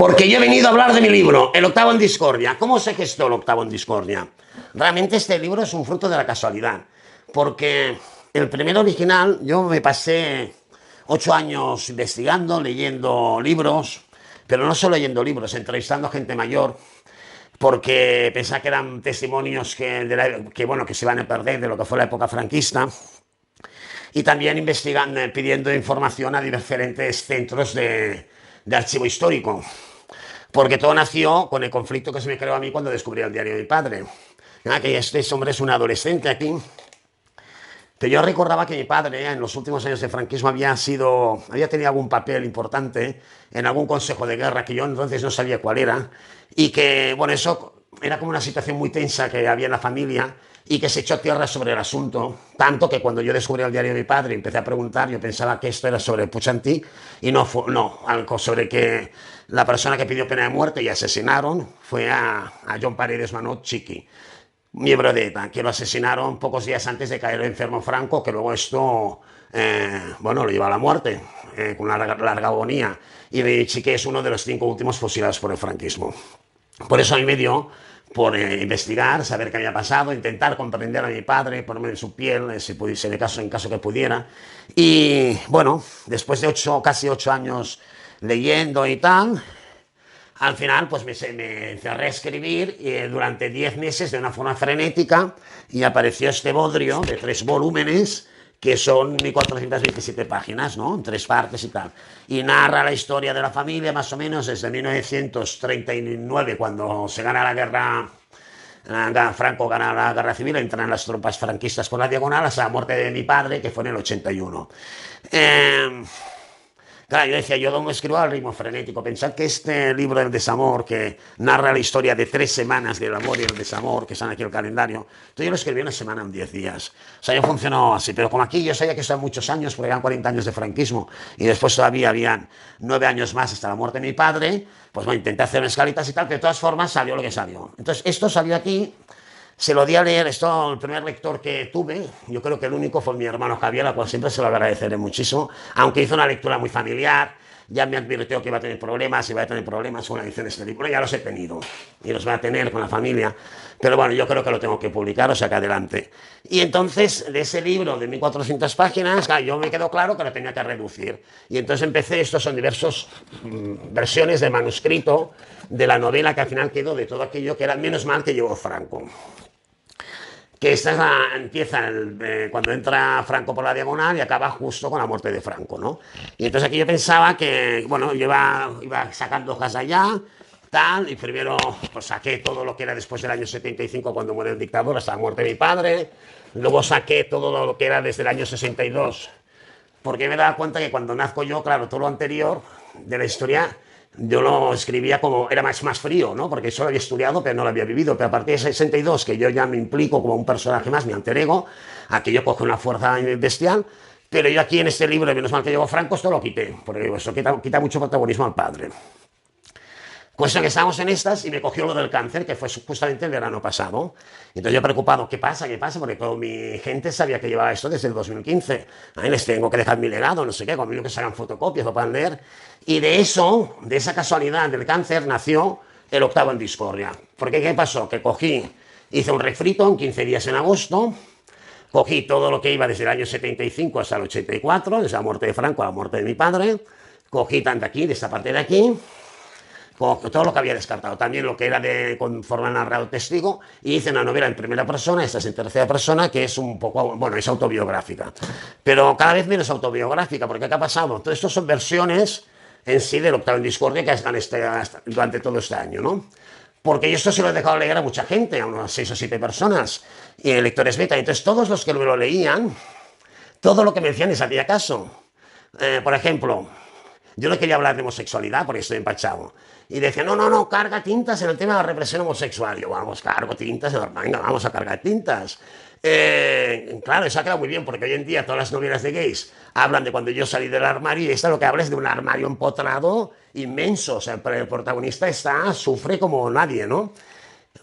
Porque yo he venido a hablar de mi libro, El octavo en discordia. ¿Cómo se gestó el octavo en discordia? Realmente este libro es un fruto de la casualidad, porque el primer original yo me pasé 8 años investigando, leyendo libros, pero no solo leyendo libros, entrevistando gente mayor, porque pensaba que eran testimonios bueno, que se iban a perder de lo que fue la época franquista, y también investigando, pidiendo información a diferentes centros de archivo histórico, porque todo nació con el conflicto que se me creó a mí cuando descubrí el diario de mi padre. Que este hombre es un adolescente aquí, pero yo recordaba que mi padre en los últimos años de franquismo había tenido algún papel importante en algún consejo de guerra que yo entonces no sabía cuál era, y que, bueno, eso era como una situación muy tensa que había en la familia y que se echó tierra sobre el asunto, tanto que cuando yo descubrí el diario de mi padre y empecé a preguntar, yo pensaba que esto era sobre Puigdentí y no, algo sobre que la persona que pidió pena de muerte y asesinaron fue a John Paredes Manot Chiqui, miembro de ETA, que lo asesinaron pocos días antes de caer enfermo Franco, que luego esto, bueno, lo llevó a la muerte, con una larga agonía. Y Chiqui es uno de los 5 últimos fusilados por el franquismo. Por eso a mí me dio por investigar, saber qué había pasado, intentar comprender a mi padre, ponerme en su piel, si pudiese, en caso que pudiera. Y bueno, después de casi 8 años leyendo y tal, al final pues me encerré a escribir durante 10 meses de una forma frenética, y apareció este bodrio de 3 volúmenes que son 1427 páginas, ¿no? En 3 partes y tal. Y narra la historia de la familia, más o menos, desde 1939, cuando se gana la guerra, Franco gana la guerra civil, entran las tropas franquistas por la diagonal, hasta la muerte de mi padre, que fue en el 81. Claro, yo decía, yo no escribo al ritmo frenético. Pensad que este libro del desamor, que narra la historia de 3 semanas del amor y el desamor, que están aquí en el calendario, entonces yo lo escribí una semana en 10 días. O sea, yo funcionó así, pero como aquí yo sabía que son muchos años, porque eran 40 años de franquismo, y después todavía habían 9 años más hasta la muerte de mi padre, pues bueno, intenté hacer escalitas y tal, pero de todas formas salió lo que salió. Entonces, esto salió aquí. Se lo di a leer, esto, el primer lector que tuve, yo creo que el único fue mi hermano Javier, al cual siempre se lo agradeceré muchísimo, aunque hizo una lectura muy familiar, ya me advirtió que iba a tener problemas, iba a tener problemas con la edición de este libro, ya los he tenido, y los va a tener con la familia, pero bueno, yo creo que lo tengo que publicar, o sea que adelante. Y entonces, de ese libro de 1400 páginas, yo me quedó claro que lo tenía que reducir, y entonces empecé, estos son diversas versiones de manuscrito de la novela que al final quedó de todo aquello que era menos mal que llevó Franco. Que empieza cuando entra Franco por la diagonal y acaba justo con la muerte de Franco, ¿no? Y entonces aquí yo pensaba que, bueno, yo iba sacando hojas allá, tal, y primero pues saqué todo lo que era después del año 75, cuando muere el dictador, hasta la muerte de mi padre, luego saqué todo lo que era desde el año 62, porque me daba cuenta que cuando nazco yo, claro, todo lo anterior de la historia yo lo escribía como, era más frío, ¿no? Porque eso lo había estudiado, pero no lo había vivido. Pero a partir de 62, que yo ya me implico como un personaje más, mi alter ego, aquello coge una fuerza bestial. Pero yo aquí en este libro, menos mal que llevo Franco, esto lo quité, porque eso quita mucho protagonismo al padre. Cuestión que estábamos en estas y me cogió lo del cáncer, que fue justamente el verano pasado. Entonces yo preocupado, ¿qué pasa? ¿Qué pasa? Porque toda mi gente sabía que llevaba esto desde el 2015. Ahí les tengo que dejar mi legado, no sé qué, conmigo que se hagan fotocopias, lo puedan leer. Y de eso, de esa casualidad del cáncer, nació el octavo en discordia. Porque ¿qué pasó? Que hice un refrito en 15 días en agosto, cogí todo lo que iba desde el año 75 hasta el 84, desde la muerte de Franco a la muerte de mi padre, cogí tanto aquí, de esta parte de aquí, todo lo que había descartado, también lo que era conforme al narrado testigo, y hice una novela en primera persona, esta es en tercera persona, que es un poco, bueno, es autobiográfica, pero cada vez menos autobiográfica, porque ¿qué ha pasado? Todo esto son versiones en sí del octavo en discordia que están durante todo este año, ¿no? Porque yo esto se lo he dejado leer a mucha gente, a unas 6 o 7 personas, y lectores beta, entonces todos los que me lo leían, todo lo que me decían les hacía caso. Por ejemplo, yo no quería hablar de homosexualidad porque estoy empachado. Y decía, no, carga tintas en el tema de la represión homosexual. Yo, vamos, cargo tintas, venga, vamos a cargar tintas. Claro, eso ha quedado muy bien, porque hoy en día todas las novelas de gays hablan de cuando yo salí del armario, y esta lo que habla es de un armario empotrado inmenso. O sea, el protagonista sufre como nadie, ¿no?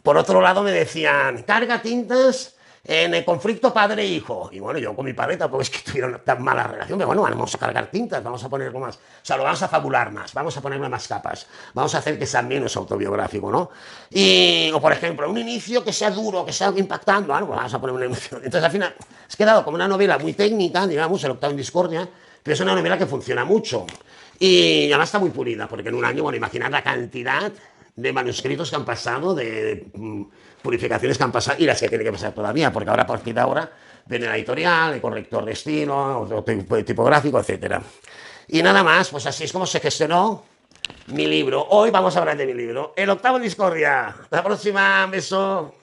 Por otro lado me decían, carga tintas En el conflicto padre-hijo. Y bueno, yo con mi padre tampoco es que tuviera tan mala relación, pero bueno, vamos a cargar tintas, vamos a poner algo más. O sea, lo vamos a fabular más, vamos a ponerle más capas, vamos a hacer que sea menos autobiográfico, ¿no? Y, o por ejemplo, un inicio que sea duro, que sea impactando, ¿no? Pues vamos a poner un inicio. Entonces, al final, es quedado como una novela muy técnica, digamos, El octavo en discordia, pero es una novela que funciona mucho. Y además está muy pulida, porque en un año, bueno, imaginad la cantidad de manuscritos que han pasado, de purificaciones que han pasado y las que tienen que pasar todavía, porque ahora a partir de ahora viene la editorial, el corrector de estilo, tipográfico, etcétera. Y nada más, pues así es como se gestionó mi libro. Hoy vamos a hablar de mi libro, El octavo en discordia. Hasta la próxima, beso.